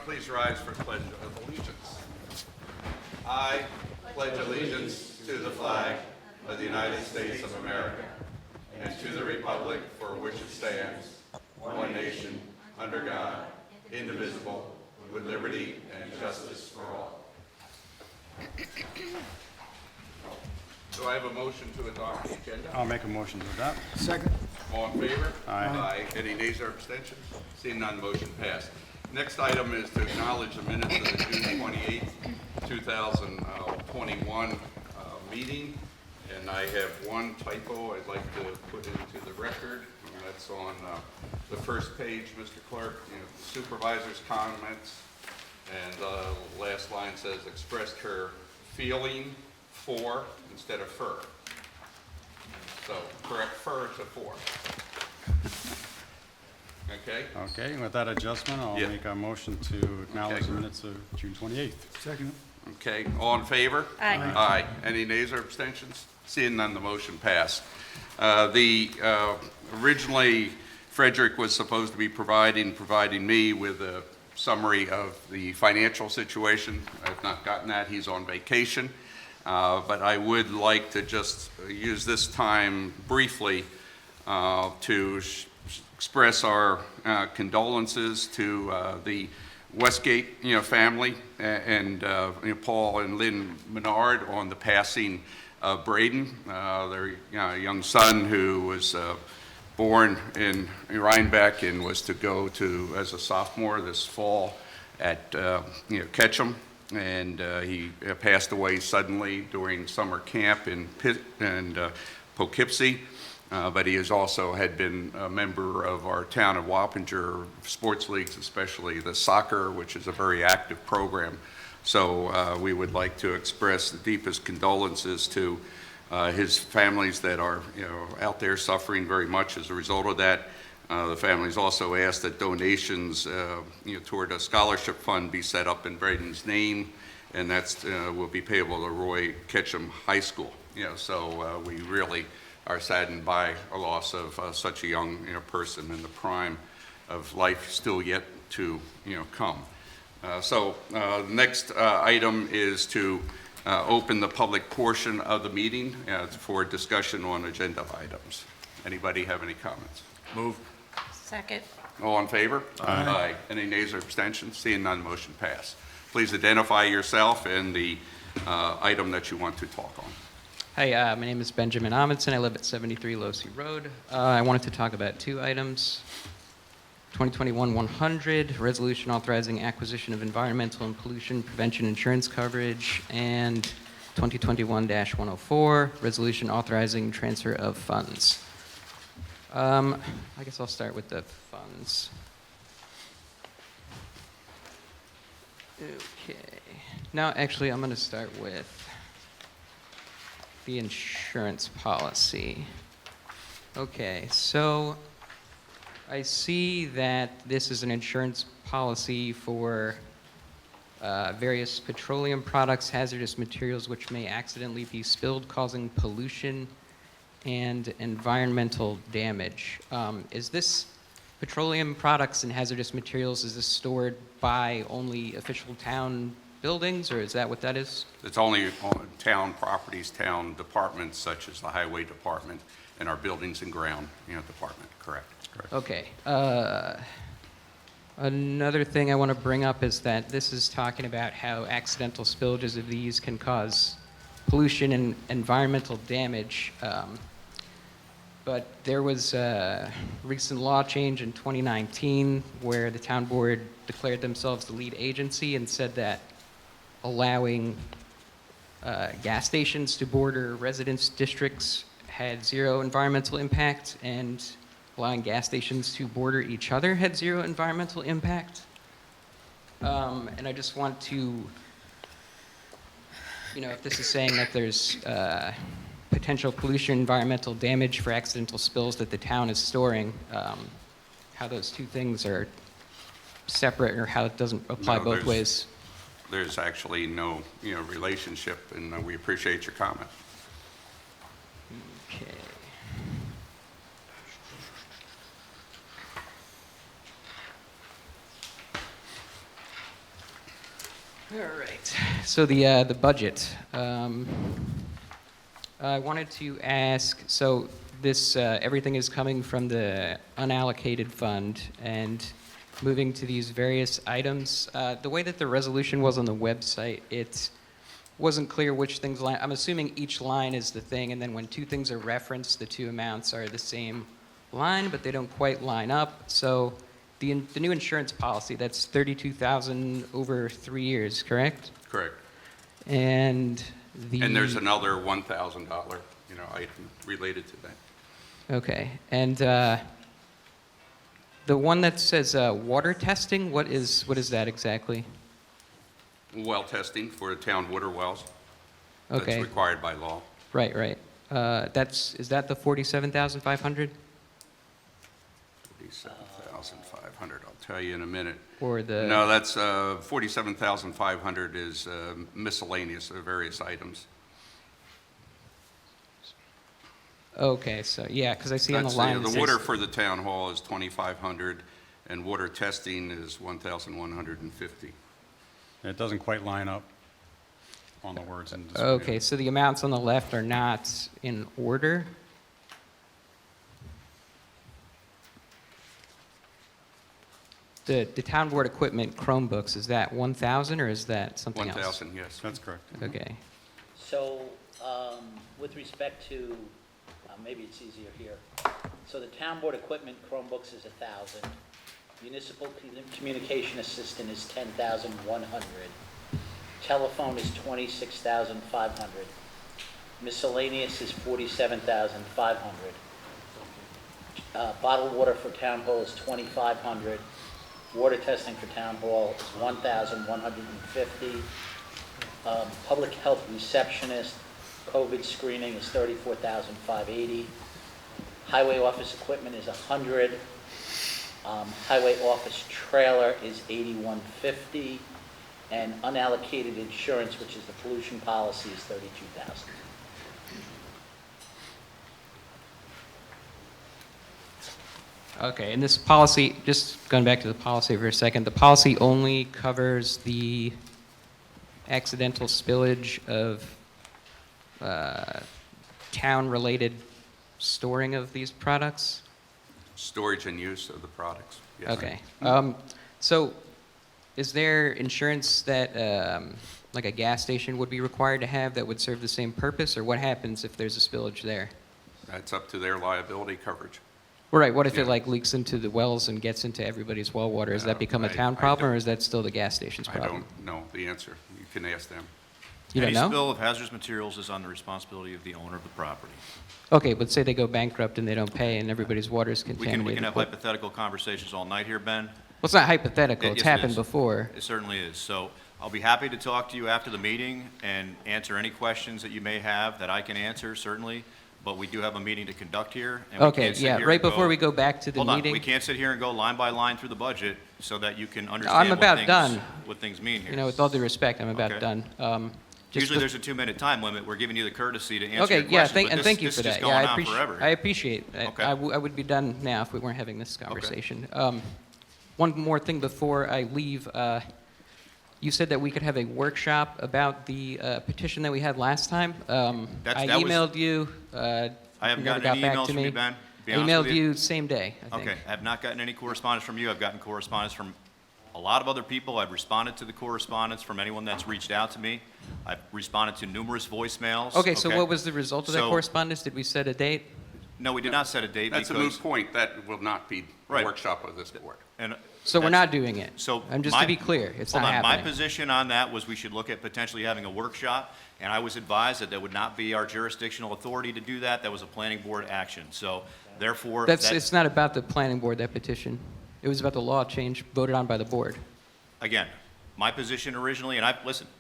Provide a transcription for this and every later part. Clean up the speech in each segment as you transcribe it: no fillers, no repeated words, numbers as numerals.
Please rise for Pledge of Allegiance. I pledge allegiance to the flag of the United States of America and to the republic for which it stands, one nation, under God, indivisible, with liberty and justice for all. Do I have a motion to adopt the agenda? I'll make a motion to adopt. Second. All in favor? Aye. Any nays or abstentions? Seeing none, motion passed. Next item is to acknowledge the minutes of the June 28th, 2021 meeting. And I have one typo I'd like to put into the record. And that's on the first page, Mr. Clerk, supervisor's comments. And the last line says expressed her feeling for instead of fur. So correct fur to for. Okay? Okay, with that adjustment, I'll Yeah. make a motion to acknowledge Okay. the minutes of June 28th. Second. Okay, all in favor? Aye. Aye. Any nays or abstentions? Seeing none, the motion passed. Originally, Frederick was supposed to be providing me with a summary of the financial situation. I've not gotten that. He's on vacation. But I would like to just use this time briefly to express our condolences to the Westgate, family and Paul and Lynn Menard on the passing of Braden, their young son who was born in Rhinebeck and was to go to as a sophomore this fall at Ketchum, and he passed away suddenly during summer camp in Poughkeepsie. But he has also had been a member of our town of Wappinger sports leagues, especially the soccer, which is a very active program. So we would like to express the deepest condolences to his families that are out there suffering very much as a result of that. The families also asked that donations toward a scholarship fund be set up in Braden's name, and that's will be payable to Roy Ketchum High School. So we really are saddened by a loss of such a young person in the prime of life still yet to come. So the next item is to open the public portion of the meeting for discussion on agenda items. Anybody have any comments? Move. Second. All in favor? Aye. Any nays or abstentions? Seeing none, motion passed. Please identify yourself and the item that you want to talk on. Hi, my name is Benjamin Amundsen. I live at 73 Losey Road. I wanted to talk about two items. 2021-100, resolution authorizing acquisition of environmental and pollution prevention insurance coverage, and 2021-104, resolution authorizing transfer of funds. I guess I'll start with the funds. Okay. Now, actually, I'm going to start with the insurance policy. Okay, so I see that this is an insurance policy for various petroleum products, hazardous materials which may accidentally be spilled, causing pollution and environmental damage. Is this petroleum products and hazardous materials, is this stored by only official town buildings, or is that what that is? It's only on town properties, town departments such as the highway department and our buildings and ground department, correct? Okay. Another thing I want to bring up is that this is talking about how accidental spillages of these can cause pollution and environmental damage. But there was a recent law change in 2019 where the town board declared themselves the lead agency and said that allowing gas stations to border residence districts had zero environmental impact, and allowing gas stations to border each other had zero environmental impact. And I just want to, if this is saying that there's potential pollution, environmental damage for accidental spills that the town is storing, how those two things are separate or how it doesn't apply both ways. There's actually no relationship, and we appreciate your comment. Okay. All right. So the budget. I wanted to ask, so this, everything is coming from the unallocated fund and moving to these various items. The way that the resolution was on the website, it wasn't clear which things line. I'm assuming each line is the thing, and then when two things are referenced, the two amounts are the same line, but they don't quite line up. So the new insurance policy, that's $32,000 over 3 years, correct? Correct. And And there's another $1,000, item related to that. Okay, and the one that says water testing, what is that exactly? Well testing for the town water wells. Okay. That's required by law. Right. Is that the 47,500? 47,500, I'll tell you in a minute. Or the? No, that's 47,500 is miscellaneous of various items. Okay, so yeah, because I see on the That's line. the it says- water for the town hall is 2,500, and water testing is 1,150. It doesn't quite line up on the words in this. Okay, so the amounts on the left are not in order. The town board equipment Chromebooks, is that 1,000 or is that something else? 1,000, yes. That's correct. Okay. So, with respect to, maybe it's easier here. So the town board equipment Chromebooks is 1,000. Municipal communication assistant is 10,100. Telephone is 26,500. Miscellaneous is 47,500. Bottled water for town hall is 2,500. Water testing for town hall is 1,150. Public health receptionist, COVID screening is 34,580. Highway office equipment is 100. Highway office trailer is 8,150. And unallocated insurance, which is the pollution policy, is 32,000. Okay, and this policy, just going back to the policy for a second, the policy only covers the accidental spillage of town-related storing of these products? Storage and use of the products, yes. Okay. So is there insurance that, like a gas station would be required to have that would serve the same purpose, or what happens if there's a spillage there? That's up to their liability coverage. Right, what if it Yeah. like leaks into the wells and gets into everybody's well water? Does that become a I town don't- problem, or is that still the gas station's I problem? don't know the answer. You can ask them. You don't Any know? spill of hazardous materials is on the responsibility of the owner of the property. Okay, but say they go bankrupt and they don't pay and everybody's water is We contaminated. can have Well, hypothetical conversations all night here, Ben. it's not hypothetical, it's Yes, it happened is. before. It certainly is. So I'll be happy to talk to you after the meeting and answer any questions that you may have that I can answer, certainly. But we do have a meeting to conduct here. And we Okay, can't sit yeah, here right and before we go back to the Hold on, meeting. we can't sit here and go line by line through the budget so that you can understand I'm about done. what things mean here. You know, with all due respect, I'm about Okay. done. Just Usually the- there's a 2-minute time limit. We're giving you the courtesy to answer Okay, your yeah, questions. but and this- thank you this for is that. just Yeah, going I on appreciate. forever. I appreciate. Okay. I would be done now if we weren't having this conversation. One more thing before I leave. You said that we could have a workshop about the petition that we had last time. I that was- emailed you. I haven't you never gotten any got back emails to from me. you, Ben. to be I honest emailed with you same day, I think. Okay, I have not gotten any correspondence from you. I've gotten correspondence from a lot of other people. I've responded to the correspondence from anyone that's reached out to me. I've responded to numerous voicemails. Okay, so what was the result of that So- correspondence? Did we set a date? No, we did not set a date That's a because. moot point. That will not be a Right. workshop of this board. And So we're that's- not doing it. So. I'm just my- to be clear, it's not Hold on, my happening. position on that was we should look at potentially having a workshop, and I was advised that would not be our jurisdictional authority to do that. That was a planning board action. So therefore. It's not about the planning board, that petition. It was about the law change voted on by the board. Again, my position originally, and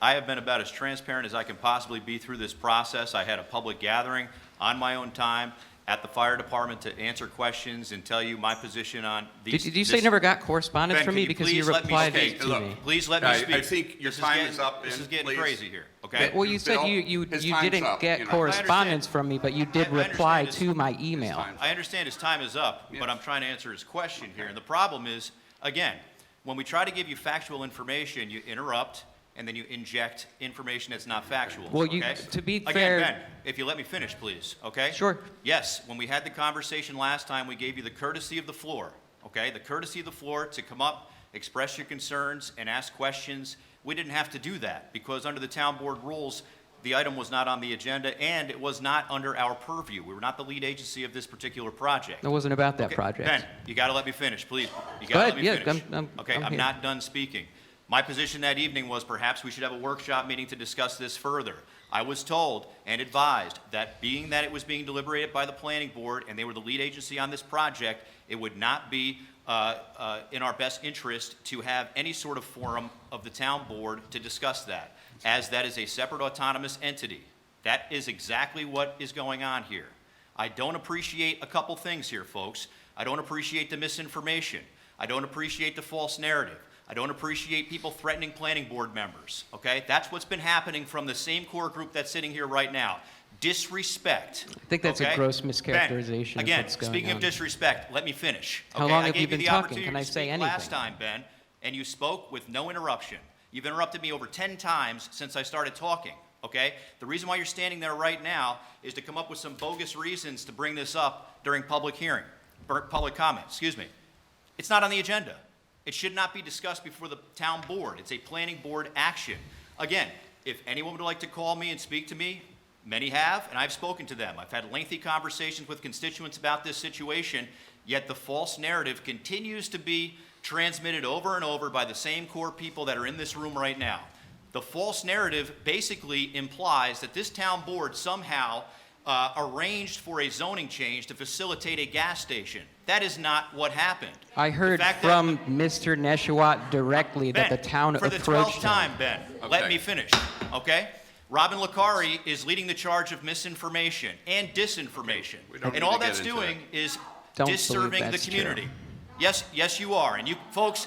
I have been about as transparent as I can possibly be through this process. I had a public gathering on my own time at the fire department to answer questions and tell you my position on these. Did you say you never got correspondence Ben, from can me you because you please let me replied speak? to Look, me? Please let me I speak. think your This time getting- is up, This Ben, is getting please. crazy here, okay? Well, you said Bill, you his time's didn't up, get you know. correspondence from me, but you did I reply understand to my email. time's I understand his time is up, but I'm trying to answer his question here. And the problem is, again, when we try to give you factual information, you interrupt, and then you inject information that's not factual. Well, okay? to be Again, fair- Ben, if you let me finish, please, okay? Sure. Yes, when we had the conversation last time, we gave you the courtesy of the floor, okay? The courtesy of the floor to come up, express your concerns, and ask questions. We didn't have to do that because under the town board rules, the item was not on the agenda and it was not under our purview. We were not the lead agency of this particular project. It wasn't about that Okay, project. Ben, you got to let me finish, please. You Go got to ahead, let me yeah, finish. Okay, I'm here. not done speaking. My position that evening was perhaps we should have a workshop meeting to discuss this further. I was told and advised that being that it was being deliberated by the planning board and they were the lead agency on this project, it would not be in our best interest to have any sort of forum of the town board to discuss that, as that is a separate autonomous entity. That is exactly what is going on here. I don't appreciate a couple things here, folks. I don't appreciate the misinformation. I don't appreciate the false narrative. I don't appreciate people threatening planning board members, okay? That's what's been happening from the same core group that's sitting here right now. Disrespect. I think that's a okay? gross mischaracterization Ben, of again, what's going speaking on. of disrespect, let me finish. How okay? long I have you gave been the talking? opportunity Can I to say speak anything? last time, Ben, and you spoke with no interruption. You've interrupted me over 10 times since I started talking, okay? The reason why you're standing there right now is to come up with some bogus reasons to bring this up during public hearing, public comment, excuse me. It's not on the agenda. It should not be discussed before the town board. It's a planning board action. Again, if anyone would like to call me and speak to me, many have, and I've spoken to them. I've had lengthy conversations with constituents about this situation, yet the false narrative continues to be transmitted over and over by the same core people that are in this room right now. The false narrative basically implies that this town board somehow arranged for a zoning change to facilitate a gas station. That is not what happened. I heard from Mr. Neshawat directly that the town for the approached 12th time, him. Ben, Okay. let me finish, okay? Robin Licari is leading the charge of misinformation and disinformation. We don't need And all to get that's into doing is Don't disserving believe the that's community. true. Yes, you are. And you folks,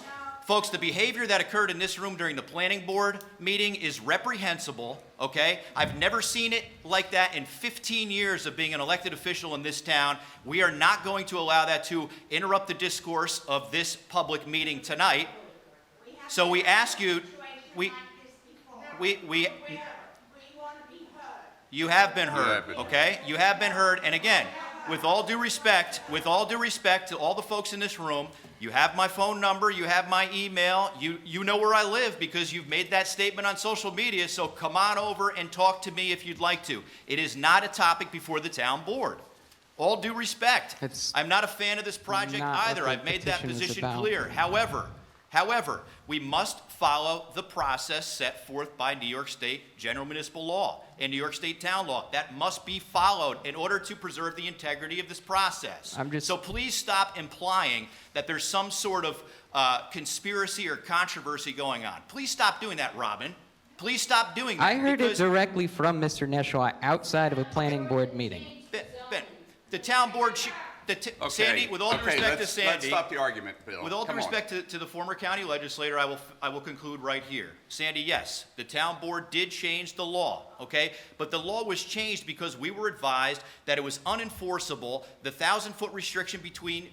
the behavior that occurred in this room during the planning board meeting is reprehensible, okay? I've never seen it like that in 15 years of being an elected official in this town. We are not going to allow that to interrupt the discourse of this public meeting tonight. So we ask you, you have been heard, okay? You have been heard, and again, with all due respect to all the folks in this room, you have my phone number, you have my email, you know where I live because you've made that statement on social media, so come on over and talk to me if you'd like to. It is not a topic before the town board. All due respect. I'm not a fan of this project not what either. the I've made that petition is position about. clear. However, we must follow the process set forth by New York State General Municipal Law and New York State Town Law. That must be followed in order to preserve the integrity of this process. So please stop implying that there's some sort of conspiracy or controversy going on. Please stop doing that, Robin. Please stop doing that. I heard it because- directly from Mr. Neshawat outside of a planning board meeting. Ben, the town board should, Okay. Sandy, with all due respect to Let's Sandy. stop the argument, Bill. With all due Come on. respect to the former county legislator, I will conclude right here. Sandy, yes, the town board did change the law, okay? But the law was changed because we were advised that it was unenforceable. The 1,000-foot restriction between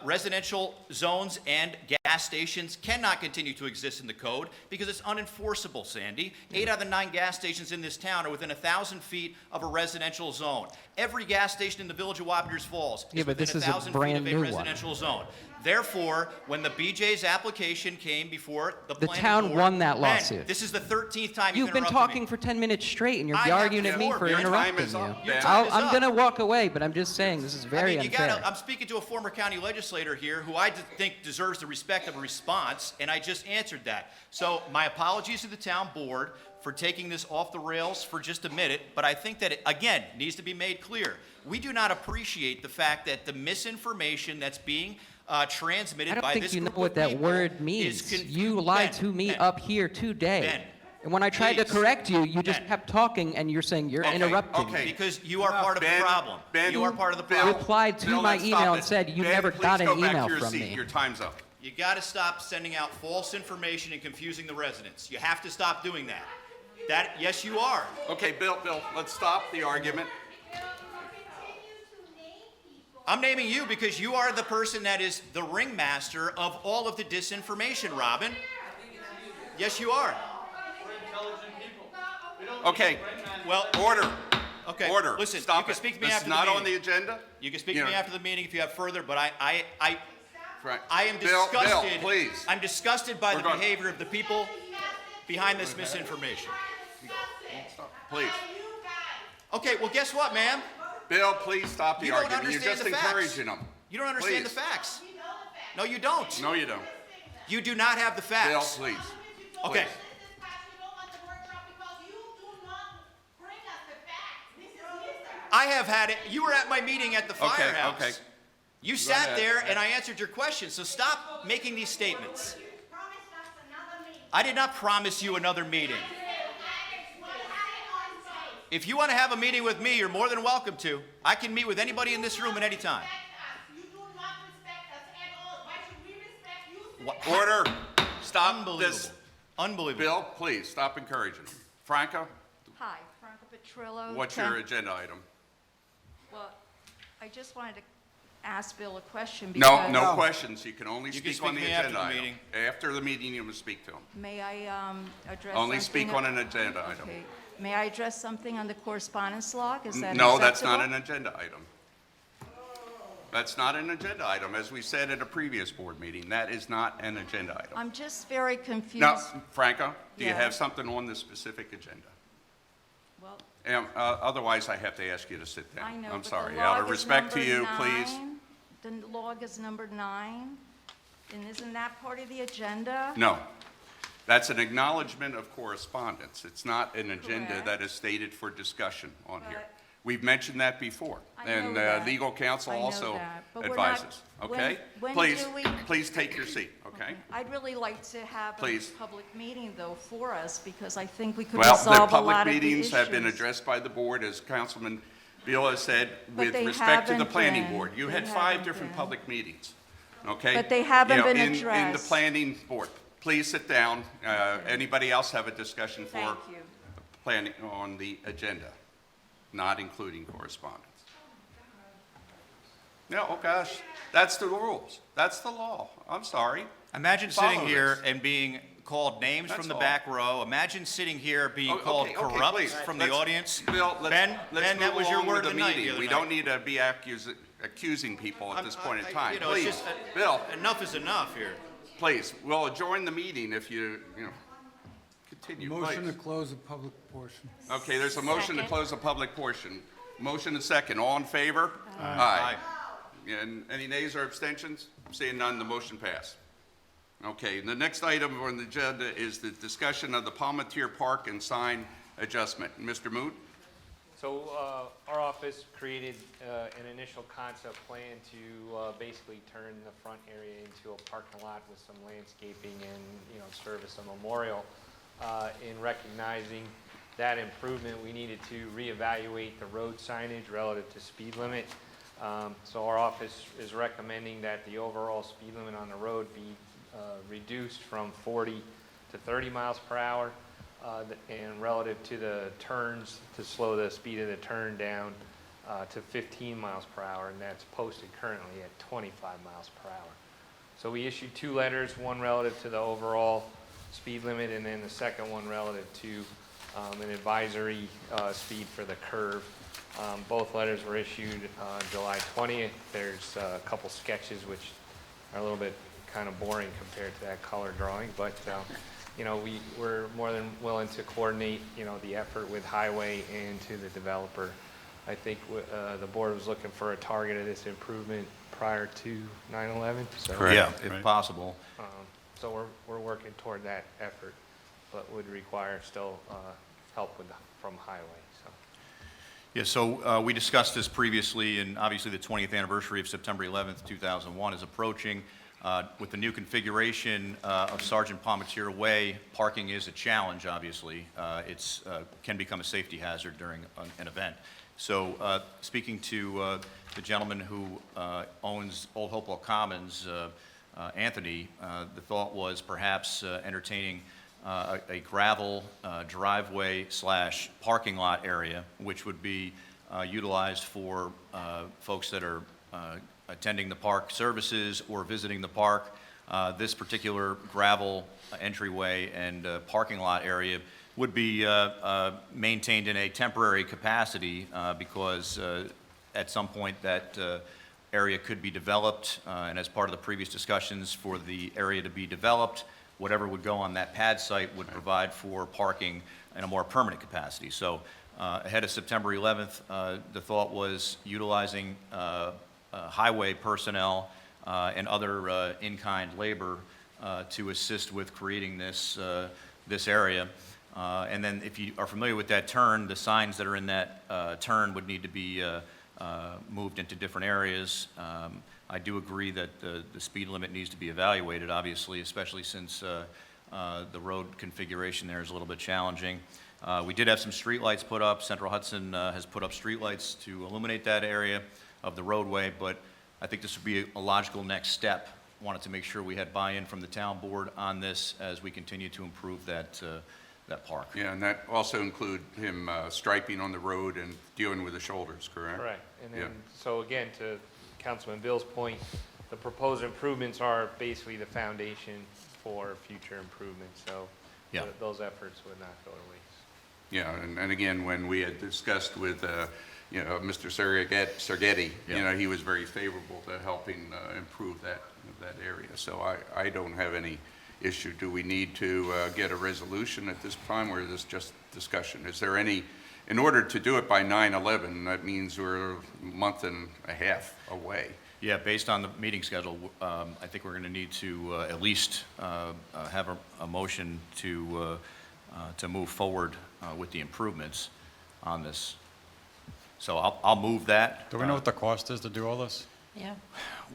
residential zones and gas stations cannot continue to exist in the code because it's unenforceable, Sandy. 8 out of the 9 gas stations in this town are within 1,000 feet of a residential zone. Every gas station in the village of Wappingers Falls is Yeah, but within this is a 1,000 feet brand of a new one. residential zone. Therefore, when the BJ's application came before the The planning town board- won that Ben, lawsuit. this is the 13th time You've been interrupted talking me. for 10 minutes straight, and you're I have arguing at me before. for Your time interrupting is you. up, Your Ben. time is I'm up. going to walk away, but I'm just saying this is very I mean, unfair. I'm speaking to a former county legislator here who I think deserves the respect of a response, and I just answered that. So my apologies to the town board for taking this off the rails for just a minute, but I think that it, again, needs to be made clear. We do not appreciate the fact that the misinformation that's being transmitted I don't by think this you know group what of that people word is means. You lied to me up here today. Ben, And when I tried to please. correct you, you just Ben. kept talking, and you're saying you're Okay, interrupting okay. me. Because you are part of the Ben, problem. Ben, You are part of the Bill, problem. Replied to Bill, my let's email stop and it. said you Ben, never please got an go back email to your from seat. me. Your time's up. You got to stop sending out false information and confusing the residents. You have to stop doing that. Yes, you are. Okay, Bill, let's stop the argument. I'm naming you because you are the person that is the ringmaster of all of the disinformation, Robin. Yes, you are. Okay, Well, order. okay. Order. Listen, Stop you can it. speak to me This after is not the on the meeting. agenda. You can speak You to me know, after the meeting if you have further, but Frank. I am Bill, disgusted. please. I'm disgusted by We're the going- behavior of the people behind this misinformation. Please. Okay, well, guess what, ma'am? Bill, please stop the You don't argument. You're understand just the facts. encouraging them. You don't understand Please. the facts. No, you don't. No, you don't. You do not have the Bill, facts. please. Okay. I have had it. You were at my meeting at the firehouse. okay. You sat ahead. there and I answered your questions, so stop making these statements. I did not promise you another meeting. If you want to have a meeting with me, you're more than welcome to. I can meet with anybody in this room at any time. Order. Stop Unbelievable. this. Unbelievable. Bill, please, stop encouraging them. Franco, Hi, Franca Petrillo. what's your agenda item? Well, I just wanted to ask Bill a question No, because... no questions. You can only You can speak on speak the to me after agenda the item. meeting. After the meeting, you must speak to them. May I address Only something... speak on an agenda item. Okay. May I address something on the correspondence log? Is that No, that's not an acceptable? agenda item. That's not an agenda item. As we said at a previous board meeting, that is not an agenda item. I'm just very confused. Now, Franco, do you Yeah. have something on this specific agenda? Well, Otherwise, I have to ask you to sit down. I know, I'm but sorry. the Out log of is respect to number you, please. 9. The log is number 9, and isn't that part of the agenda? No. That's an acknowledgement of correspondence. It's not an agenda Correct. that is stated for discussion on here. But- We've mentioned that before. I know And that. legal counsel I know also that, but we're not- advises. Okay? when Please, do we- please take your seat, okay? I'd really like to have a Please. public meeting, though, for us, because I think we could Well, the resolve a public lot of the meetings issues. have been addressed by the board, as Councilman Beal has said, But with they respect to the haven't planning been. board. You They had 5 haven't different been. public meetings, okay? But they haven't You know, been in the addressed. planning board. Please sit down. Anybody else have a discussion for Thank you. planning on the agenda, not including correspondence? No, oh gosh, that's the rules. That's the law. I'm sorry. Imagine Follow sitting here this. and being called names That's from the all. back row. Imagine sitting here being called Okay, corrupt please. from the Let's- audience. Bill, let's Ben, let's that move was your along word with of the night the other We night. don't need to be accusing people at this point in time. You know, it's Please, just, Bill, enough is enough here. please, we'll adjourn the meeting if you continue, Motion to please. close the public portion. Okay, there's a motion to Second. close the public portion. Motion and second. All in favor? Aye. And any nays or abstentions? Seeing none, the motion passed. Okay, the next item on the agenda is the discussion of the Palmateer Park and sign adjustment. Mr. Moot? So our office created an initial concept plan to basically turn the front area into a parking lot with some landscaping and, serve as a memorial. In recognizing that improvement, we needed to reevaluate the road signage relative to speed limit. So our office is recommending that the overall speed limit on the road be reduced from 40 to 30 miles per hour, and relative to the turns, to slow the speed of the turn down to 15 miles per hour, and that's posted currently at 25 miles per hour. So we issued 2 letters, one relative to the overall speed limit, and then the second one relative to an advisory speed for the curve. Both letters were issued July 20th. There's a couple sketches which are a little bit kind of boring compared to that color drawing, but we're more than willing to coordinate the effort with Highway and to the developer. I think the board was looking for a target of this improvement prior to 9/11. So, Yeah, Right. if possible. so we're working toward that effort, but would require still help from Highway. So. Yeah, so we discussed this previously, and obviously the 20th anniversary of September 11th, 2001 is approaching. With the new configuration of Sergeant Palmateer Way, parking is a challenge, obviously. It can become a safety hazard during an event. So speaking to the gentleman who owns Old Hopewell Commons, Anthony, the thought was perhaps entertaining a gravel driveway / parking lot area, which would be utilized for folks that are attending the park services or visiting the park. this particular gravel entryway and parking lot area would be maintained in a temporary capacity because at some point that area could be developed, and as part of the previous discussions for the area to be developed, whatever would go on that pad site would provide for parking in a more permanent capacity. So ahead of September 11th, the thought was utilizing highway personnel and other in-kind labor to assist with creating this area. And then if you are familiar with that turn, the signs that are in that turn would need to be moved into different areas. I do agree that the speed limit needs to be evaluated, obviously, especially since the road configuration there is a little bit challenging. We did have some streetlights put up. Central Hudson has put up streetlights to illuminate that area of the roadway, but I think this would be a logical next step. Wanted to make sure we had buy-in from the town board on this as we continue to improve that park. Yeah, and that also include him striping on the road and dealing with the shoulders, correct? Correct. And Yeah. then, so again, to Councilman Bill's point, the proposed improvements are basically the foundation for future improvements, so Yeah. those efforts would not go to waste. Yeah, and again, when we had discussed with, Mr. Sergetti, Yeah. he was very favorable to helping improve that area. So I don't have any issue. Do we need to get a resolution at this time, or is this just discussion? Is there any, in order to do it by 9/11, that means we're a month and a half away. Yeah, based on the meeting schedule, I think we're going to need to at least have a motion to move forward with the improvements on this. So I'll move that. Do we know what the cost is to do all this? Yeah.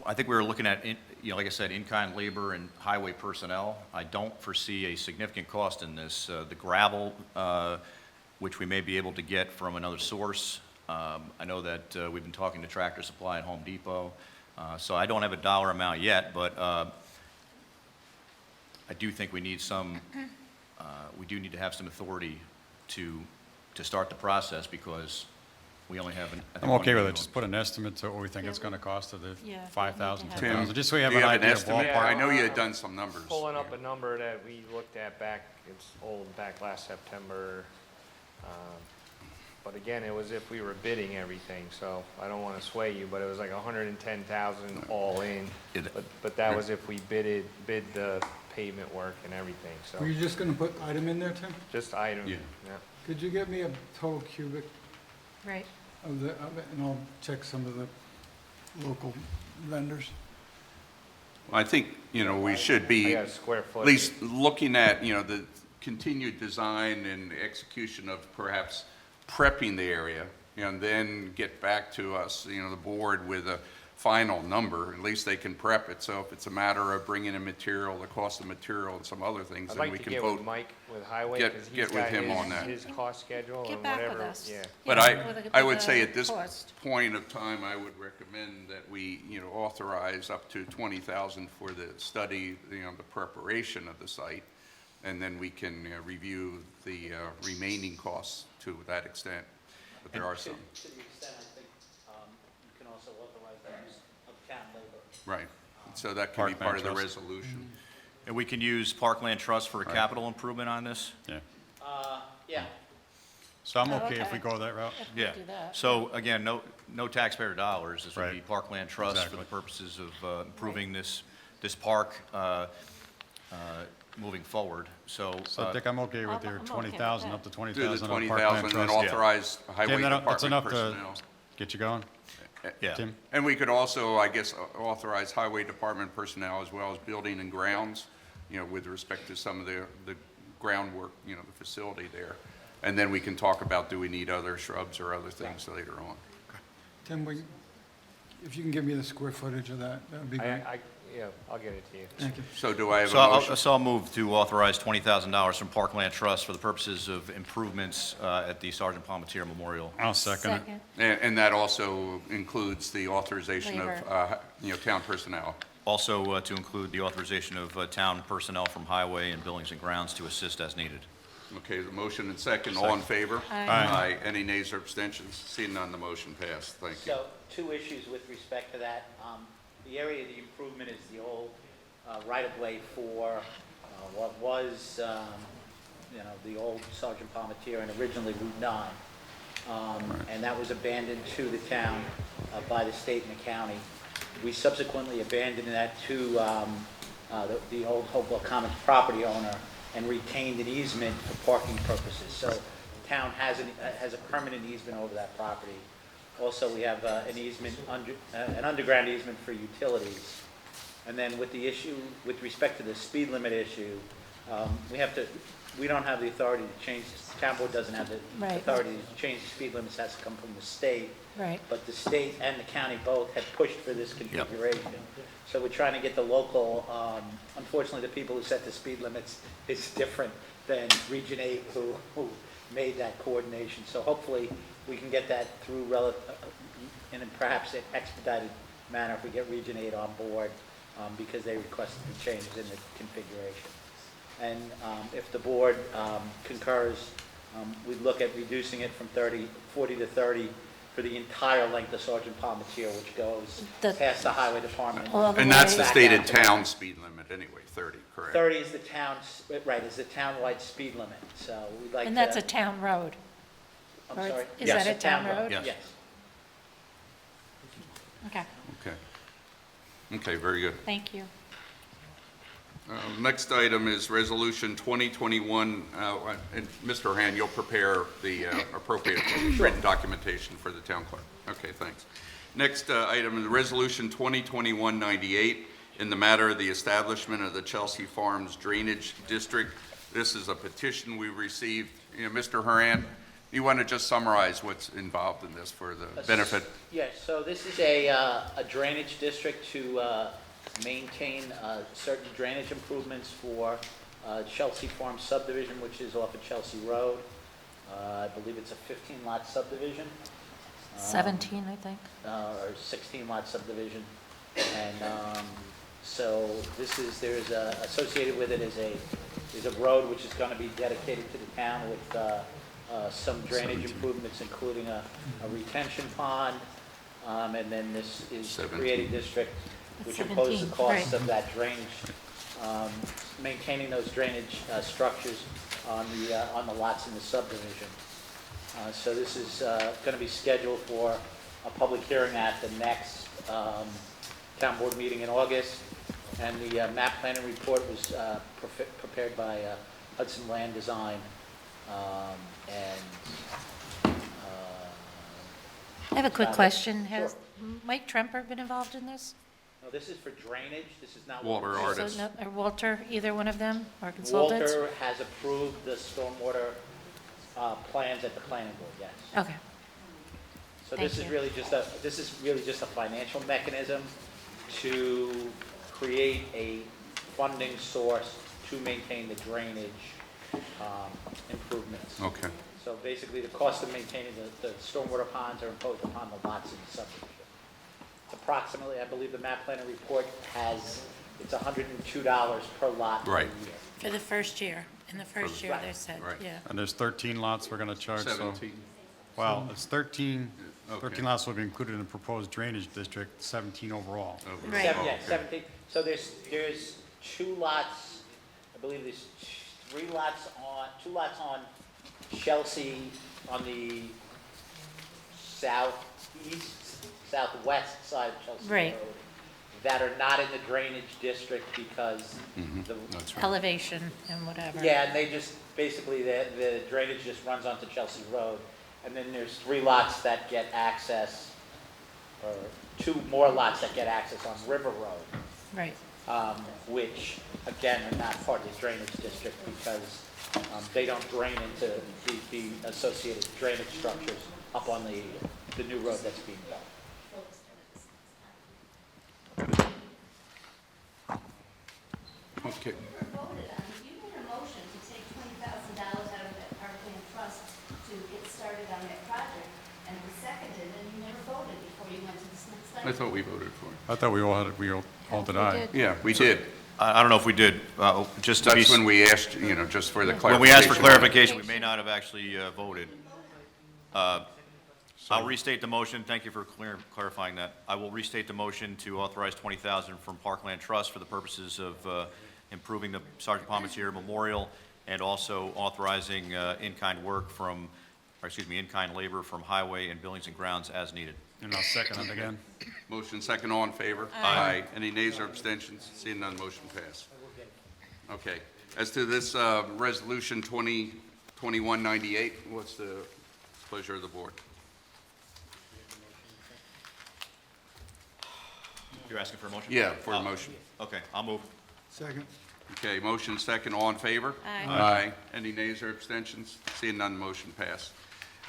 I think we were looking at, like I said, in-kind labor and highway personnel. I don't foresee a significant cost in this. The gravel, which we may be able to get from another source. I know that we've been talking to Tractor Supply at Home Depot, so I don't have a dollar amount yet, but I do think we need some, we do need to have some authority to start the process because we only have I'm okay with it, just put an estimate to what we think it's gonna cost of the Yeah, 5,000, we need to 10,000, just so you have Do an you idea of estimate? ballpark. I know you had done some numbers. Pulling up a number that we looked at back, it's old, back last September. But again, it was if we were bidding everything, so I don't want to sway you, but it was like 110,000 all in. But that was if we bid the pavement work and everything, so Were you just gonna put item in there, Tim? just item, Yeah. yeah. Could you get me a total cubic Right. of it, and I'll check some of the local vendors? I think, we should I be got a square at foot. least looking at, the continued design and execution of perhaps prepping the area, and then get back to us, the board with a final number. At least they can prep it. So if it's a matter of bringing in material, the cost of material and some other things, I'd then we like to can get vote. with Mike with Highway, Get- because he's get with got him on that. his cost schedule Get and back with whatever, us. yeah. But Yeah, I would with say the at this cost. point of time, I would recommend that we, authorize up to 20,000 for the study, the preparation of the site, and then we can review the remaining costs to that extent. But there are To some, to the extent, I think, you can also authorize the use of town labor. right. So that can be Parkland part of the Trust. resolution. And we can use Parkland Trust for a Right. capital improvement on this? Yeah, Yeah, so I'm Oh, okay if we okay. go that route. If we Yeah. do that. So again, no taxpayer dollars. This would be Right. Parkland Trust for the Exactly. purposes of improving this park moving forward. So, So Dick, I'm okay with I'm your okay with 20,000, that. up to Do the 20,000 on 20,000 Parkland and Trust. authorize highway Tim, that's department enough to personnel. get you going, yeah. Tim? And we could also, I guess, authorize highway department personnel as well as building and grounds, with respect to some of the groundwork, the facility there. And then we can talk about, do we need other shrubs or other things later on? Tim, if you can give me the square footage of that, that would be great. Yeah, I'll get it to you. Thank you. So do I have a So motion? I'll move to authorize $20,000 from Parkland Trust for the purposes of improvements at the Sergeant Palmateer Memorial. I'll second it. Second. And that also includes the authorization of, Labor. town personnel. Also to include the authorization of town personnel from Highway and Buildings and Grounds to assist as needed. Okay, the motion and second, all in favor? Aye. Any nays or abstentions? Seeing none, the motion passed. Thank you. so two issues with respect to that. The area of the improvement is the old right-of-way for what was, the old Sergeant Palmateer and originally Route 9. And that was abandoned to the town by the state and the county. We subsequently abandoned that to the old Hopewell Commons property owner and retained an easement for parking purposes. So the town has a permanent easement over that property. Also, we have an easement, an underground easement for utilities. And then with the issue, with respect to the speed limit issue, we don't have the authority to change, the town board doesn't have the Right. authority to change the speed limits, has to come from the state. Right. But the state and the county both had pushed for this configuration. So we're trying to get the local, unfortunately, the people who set the speed limits is different than Region 8 who made that coordination. So hopefully, we can get that through in perhaps an expedited manner if we get Region 8 on board, because they requested the changes in the configuration. And if the board concurs, we'd look at reducing it from 40 to 30 for the entire length of Sergeant Palmateer, which goes past the highway department. All the And that's the way- stated town speed limit anyway, 30, correct? 30 is the town's, right, is the townwide speed limit, so we'd like to. And that's a town road. I'm or sorry? is Yes, that a town road? Yes. Yes. Okay, Okay. Okay, very good. thank you. Next item is Resolution 2021, and Mr. Han, you'll prepare the appropriate written documentation for the town clerk. Okay, thanks. Next item is Resolution 2021-98, in the matter of the establishment of the Chelsea Farms Drainage District. This is a petition we received. Mr. Haran, you want to just summarize what's involved in this for the benefit? Yes, so this is a drainage district to maintain certain drainage improvements for Chelsea Farm subdivision, which is off of Chelsea Road. I believe it's a 15-lot subdivision. 17, I think. Or 16-lot subdivision. And so there's associated with it is a road which is going to be dedicated to the town with some drainage improvements, including a retention pond. And then this is to create a district which imposes the 17, cost right. of that drainage, maintaining those drainage structures on the lots in the subdivision. So this is going to be scheduled for a public hearing at the next town board meeting in August. And the map planning report was prepared by Hudson Land Design. I have a quick question. Has Sure. Mike Tremper been involved in this? No, this is for drainage. This is not. Walter what we're doing. Artist. Or Walter, either one of them, or consultants? Walter has approved the stormwater plans at the planning board, yes. Okay, So Thank this is you. really just a financial mechanism to create a funding source to maintain the drainage improvements. Okay. So basically, the cost of maintaining the stormwater ponds are imposed upon the lots in the subdivision. It's approximately, I believe the map planner report it's $102 per lot per Right. year. for the first year. In the first year, they Right, said, right. yeah. And there's 13 lots we're going to charge, so, 17. well, it's 13, Okay. 13 lots will be included in the proposed drainage district, 17 overall. Overall. Right. Yeah, Okay. 17. So there's 2 lots, I believe there's 2 lots on Chelsea on the southwest side of Chelsea Right. Road that are not in the drainage district because That's right. Elevation and whatever. yeah, and they just, basically, the drainage just runs onto Chelsea Road. And then there's 3 lots that get access, or 2 more lots that get access on River Road. Right, Which, again, are not part of the drainage district because they don't drain into the associated drainage structures up on the new road that's being built. Okay. Voted on, you made a motion to take $20,000 out of that parkland trust to get started on that project, and it was seconded, and you never voted before you went to this next I item. thought we voted for it. I thought we all denied. did. Yeah, we did. I don't know if we did, just to be. That's when we asked, just for the clarification. When we asked for clarification, we may not have actually voted. I'll restate the motion. Thank you for clarifying that. I will restate the motion to authorize $20,000 from Parkland Trust for the purposes of improving the Sergeant Palmateer Memorial and also authorizing in-kind work from, or excuse me, in-kind labor from Highway and Buildings and Grounds as needed. And I'll second it again. Motion second, all in favor? Aye. Any nays or abstentions? Seeing none, motion passed. Okay. As to this Resolution 2021-98, what's the pleasure of the board? You're asking for a motion? Yeah, for a motion. Okay, I'll move. Second. Okay, motion second, all in favor? Aye. Any nays or abstentions? Seeing none, motion passed.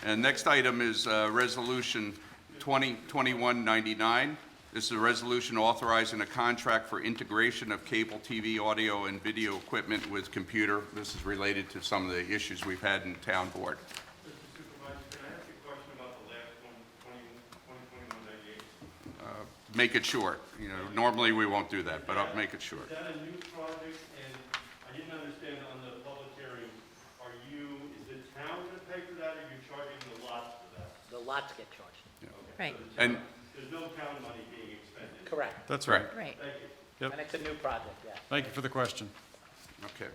And next item is Resolution 2021-99. This is a resolution authorizing a contract for integration of cable TV, audio, and video equipment with computer. This is related to some of the issues we've had in town board. Mr. Supervisor, can I ask you a question about the last one, 2021-98? Make it short. You know, normally we won't do that, but I'll make it short. Is that a new project? And I didn't understand on the public hearing, is the town going to pay for that, or are you charging the lots for that? The lots get charged. Right, And, There's no town money being expended. Correct. That's right. right. Thank you. Yep. And it's a new project, yeah. Thank you for the question. okay.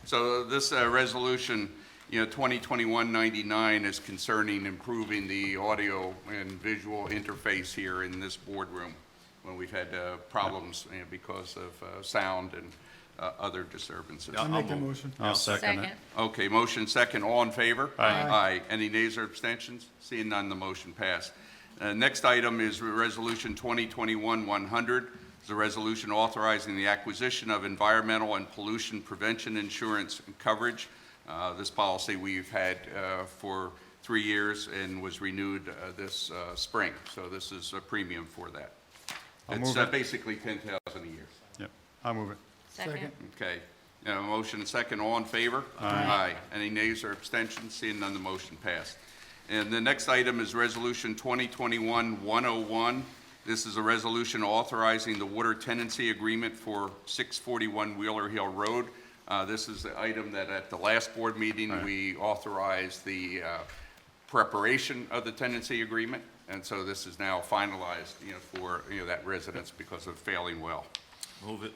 So this resolution, 2021-99 is concerning improving the audio and visual interface here in this boardroom when we've had problems because of sound and other disturbances. Yeah. I make the motion. I'll second it. Second. Okay, motion second, all in favor? Aye. Aye. Any nays or abstentions? Seeing none, the motion passed. Next item is Resolution 2021-100. It's a resolution authorizing the acquisition of environmental and pollution prevention insurance coverage. This policy we've had for 3 years and was renewed this spring. So this is a premium for that. I'll It's move it. basically $10,000 a year. Yep, I'll move it. Second. Okay. Motion second, all in favor? Aye. Any nays or abstentions? Seeing none, the motion passed. And the next item is Resolution 2021-101. This is a resolution authorizing the water tenancy agreement for 641 Wheeler Hill Road. This is the item that at the last board meeting, we authorized the preparation of the tenancy agreement. And so this is now finalized, for, that residence because of failing well. Move it.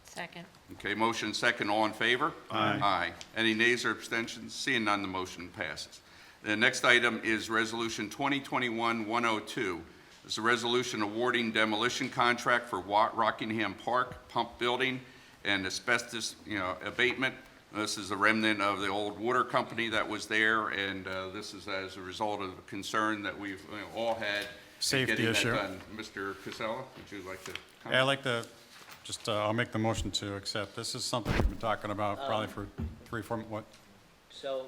Second. Okay, motion second, all in favor? Aye. Aye. Any nays or abstentions? Seeing none, the motion passes. The next item is Resolution 2021-102. It's a resolution awarding demolition contract for Rockingham Park Pump Building and asbestos, abatement. This is a remnant of the old water company that was there, and this is as a result of a concern that we've all had. in Safety getting that issue. done. Mr. Casella, would you like to comment? Yeah, I'd like to, I'll make the motion to accept. This is something we've been talking about probably for 3-4, what? So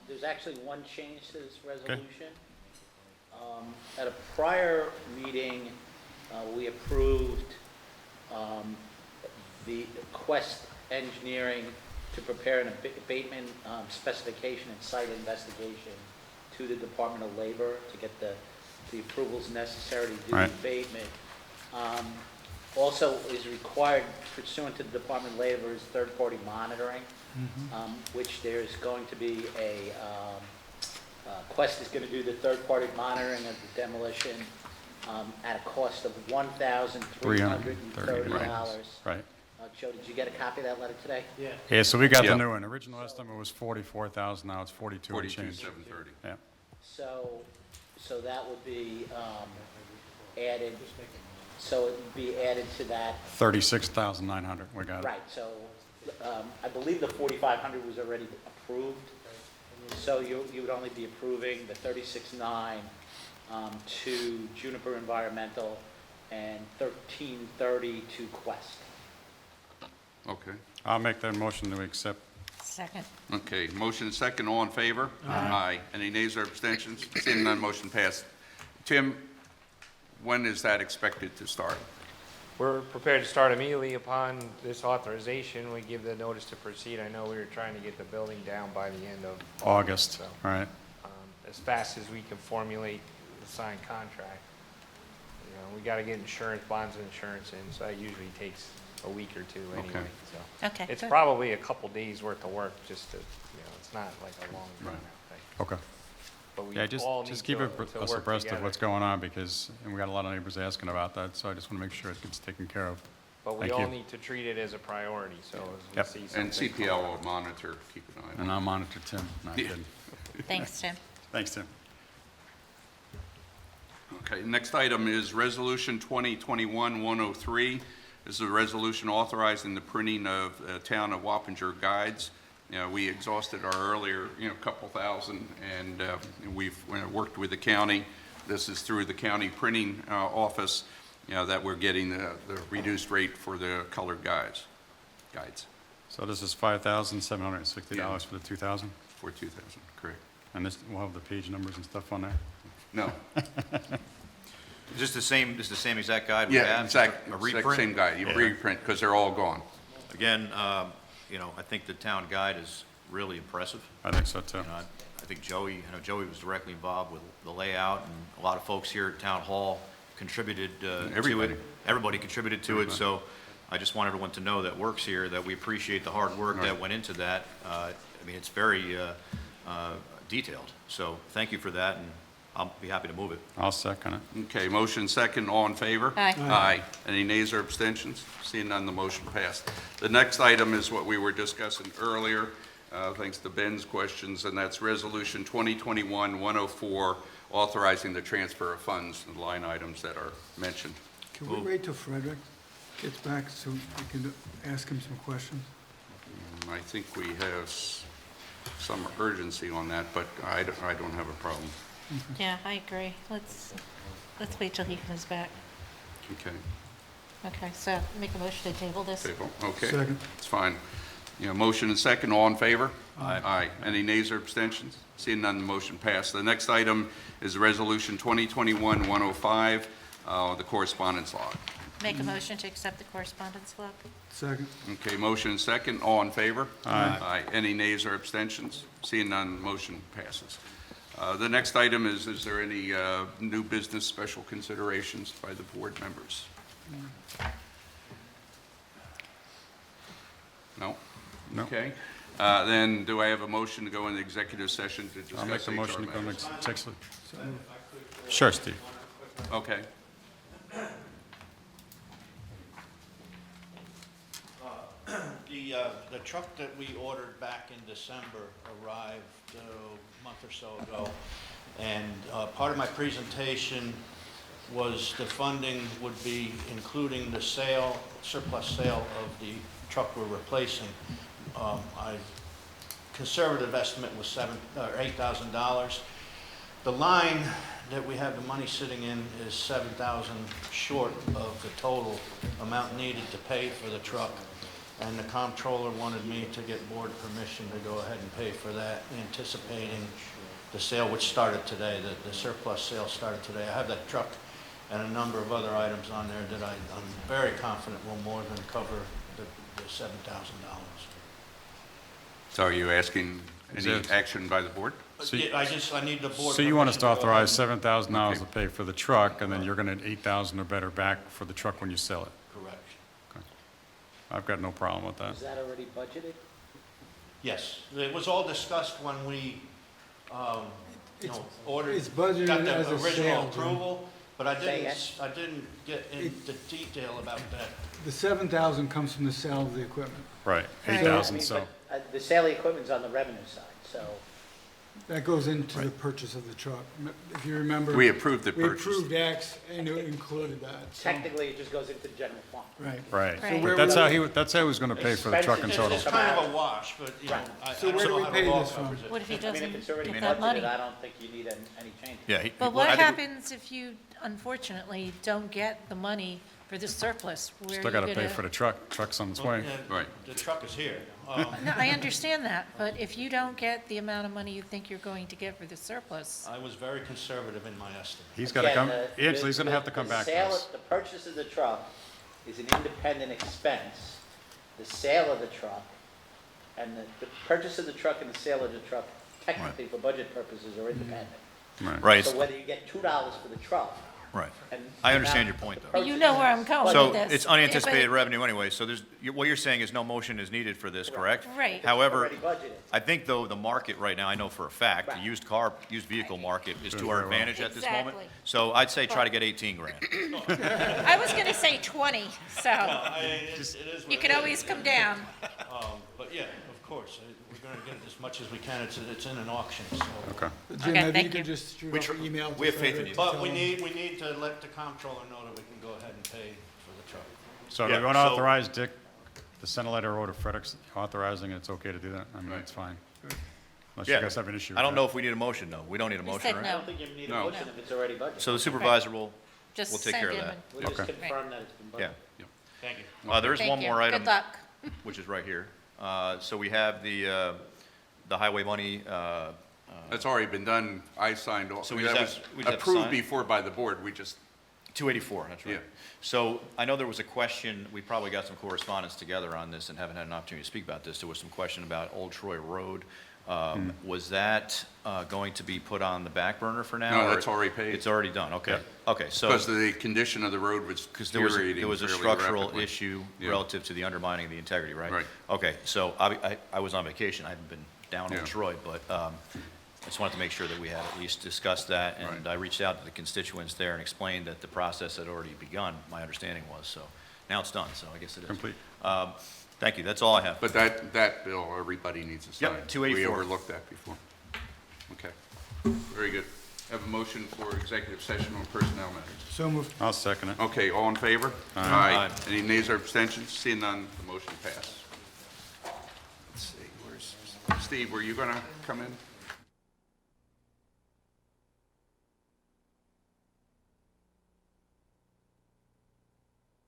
there's actually one change to this resolution. At a prior meeting, we approved the Quest Engineering to prepare an abatement specification and site investigation to the Department of Labor to get the approvals necessary to do the Right. abatement. Also is required pursuant to the Department of Labor's third-party monitoring, which there's going to be Quest is going to do the third-party monitoring of the demolition at a cost of $1,330. Right. Joe, did you get a copy of that letter today? Yeah. Yeah, so we got Yeah. the new one. Original estimate was 44,000, now it's 42 and change. 42,730. Yeah. So that would be added, so it would be added to that. 36,900, we got it. Right, so I believe the 4,500 was already approved. So you would only be approving the 36,900 to Juniper Environmental and 1,330 to Quest. Okay. I'll make that motion to accept. Second. Okay, motion second, all in favor? Aye. Any nays or abstentions? Seeing none, motion passed. Tim, when is that expected to start? We're prepared to start immediately upon this authorization. We give the notice to proceed. I know we were trying to get the building down by the end of August, so, right. as fast as we can formulate the signed contract. We got to get insurance, bonds and insurance in, so that usually takes a week or two anyway. Okay. So Okay. it's good. probably a couple days worth of work just to, it's not like a long Right. run thing. Okay. but we Yeah, all need just keep to us work abreast of together. what's going on, because, and we got a lot of neighbors asking about that, so I just want to make sure it gets taken care of. But we Thank all you. need to treat it as a priority, so Yep. as we see And something. CPL will monitor, keep an eye on it. And I'll monitor Tim, not Yeah. kidding. Thanks, Tim. Thanks, Tim. Okay, next item is Resolution 2021-103. This is a resolution authorizing the printing of Town of Wappinger guides. You know, we exhausted our earlier, couple thousand, and we've worked with the county. This is through the county printing office, that we're getting the reduced rate for the colored guides. So this is $5,760 for the 2,000? For 2,000, correct. And this, we'll have the page numbers and stuff on there? No, Is this the same exact guide we yeah, have? exact A reprint? same guide, you reprint, because they're all gone. Again, I think the town guide is really impressive. I think so, too. I think Joey was directly involved with the layout, and a lot of folks here at Town Hall contributed to Everybody. it. Everybody contributed to it, so I just want everyone to know that works here, that we appreciate the hard work that went into that. It's very detailed, so thank you for that, and I'll be happy to move it. I'll second it. Okay, motion second, all in favor? Aye. Aye. Any nays or abstentions? Seeing none, the motion passed. The next item is what we were discussing earlier, thanks to Ben's questions, and that's Resolution 2021-104, authorizing the transfer of funds and line items that are mentioned. Can we wait till Frederick gets back so we can ask him some questions? I think we have some urgency on that, but I don't have a problem. Yeah, I agree. Let's wait till he comes back. Okay, Okay, so make a motion to table this. table, okay. Second. It's fine. Motion and second, all in favor? Aye. Any nays or abstentions? Seeing none, the motion passed. The next item is Resolution 2021-105, the correspondence log. Make a motion to accept the correspondence log. Second. Okay, motion and second, all in favor? Aye. Aye. Any nays or abstentions? Seeing none, the motion passes. The next item is there any new business special considerations by the board members? No? No. Okay. Then do I have a motion to go into executive session to discuss I'll make the HR motion to go matters? next. Sure, Steve. Okay. The truck that we ordered back in December arrived a month or so ago, and part of my presentation was the funding would be including the surplus sale of the truck we're replacing. Conservative estimate was $8,000. The line that we have the money sitting in is $7,000 short of the total amount needed to pay for the truck. And the comptroller wanted me to get board permission to go ahead and pay for that, anticipating the sale, which started today. The surplus sale started today. I have that truck and a number of other items on there that I'm very confident will more than cover the $7,000. So are you asking Is any it- action by the board? So I need the board. So you want us to permission go authorize ahead $7,000 Okay. to pay for the truck, and then you're going to 8,000 or better back for the truck when you sell it? and- Correct. I've got no problem with that. Is that already budgeted? Yes, it was all discussed when we, ordered. It's budgeted got as a the original sale, Jim. approval, but I Say didn't get into detail about that. The 7,000 comes from the sale of the equipment. Right, Right. 8,000, I mean, so, but, the sale of the equipment's on the revenue side, so That goes into the purchase of the truck. If you remember. We approved the We purchase. approved X and it included that. so- technically it just goes into the general fund. Right. right. Right. But that's how he was going to pay for the truck in Expenses total. It's kind of a wash, but, Right. I So don't where do know we how pay the law this from? covers it. What if he I mean, if doesn't it's already get that money? budgeted, I don't think you need any changes. Yeah. But well, what I think- happens if you unfortunately don't get the money for the surplus? Where Still are got you to pay gonna- for the truck. Truck's on its way. And Right. The truck is here. No, I understand that, but if you don't get the amount of money you think you're going to get for the surplus, I was very conservative in my estimate. He's got to come, Again, Angela, he's going to have to come back to us. The purchase of the truck is an independent expense. The sale of the truck and the purchase of the truck and the sale of the truck, technically for budget purposes, are independent. Right. Right. So whether you get $2 for the truck Right. And I the understand amount- your point, though. But you know where I'm going with So this. it's But- unanticipated revenue anyway, so what you're saying is no motion is needed for this, correct? Right. However, Already budgeted. I think though the market right now, I know for a fact, the used vehicle market is to our advantage at this moment. Exactly. So I'd say try to get 18 grand. I was going to say 20, so It is you can always come down. But yeah, of course, we're gonna get as much as we can. It's in an auction, so. Okay. Jim, Okay, maybe thank you you. could just shoot We off an email. we have faith in you. But we need to let the comptroller know that we can go ahead and pay for the truck. So do Yeah, we want to so- authorize Dick to send a letter over to Frederick's authorizing it's okay to do that? I mean, it's fine. Unless you Yeah. guys have an issue with I don't that. know if we need a motion, though. We don't need a We motion, said right? I no. don't think you need a No. motion if it's already budgeted. So the supervisor will Just We'll take send care of him that. an- We'll just Okay. confirm that it's been Yeah. budgeted. Thank you. There is Thank one you. more item, Good luck. which is right here. So we have the highway money, That's already been done. I signed off. So we That just was have- we just have to approved sign? before by the board. We just, 284, that's right. Yeah. So I know there was a question, we probably got some correspondence together on this and haven't had an opportunity to speak about this. There was some question about Old Troy Road. Was that going to be put on the back burner for now? No, or- that's already paid. It's already done, okay. Okay, so, because the condition of the road was because deteriorating there was a fairly structural rapidly. issue Yeah. relative to the undermining of the integrity, right? Right. Okay, so I was on vacation, I haven't been down Yeah. on Troy, but I just wanted to make sure that we had at least discussed that. And Right. I reached out to the constituents there and explained that the process had already begun, my understanding was, so now it's done, so I guess it is. Complete. Thank you, that's all I have. But that bill, everybody needs to Yep, sign. 284. We overlooked that before. Okay, very good. Have a motion for executive session on personnel matters. So moved. I'll second it. Okay, all in favor? Aye. Any nays or abstentions? Seeing none, the motion passed. Let's see, where's, Steve, were you gonna come in?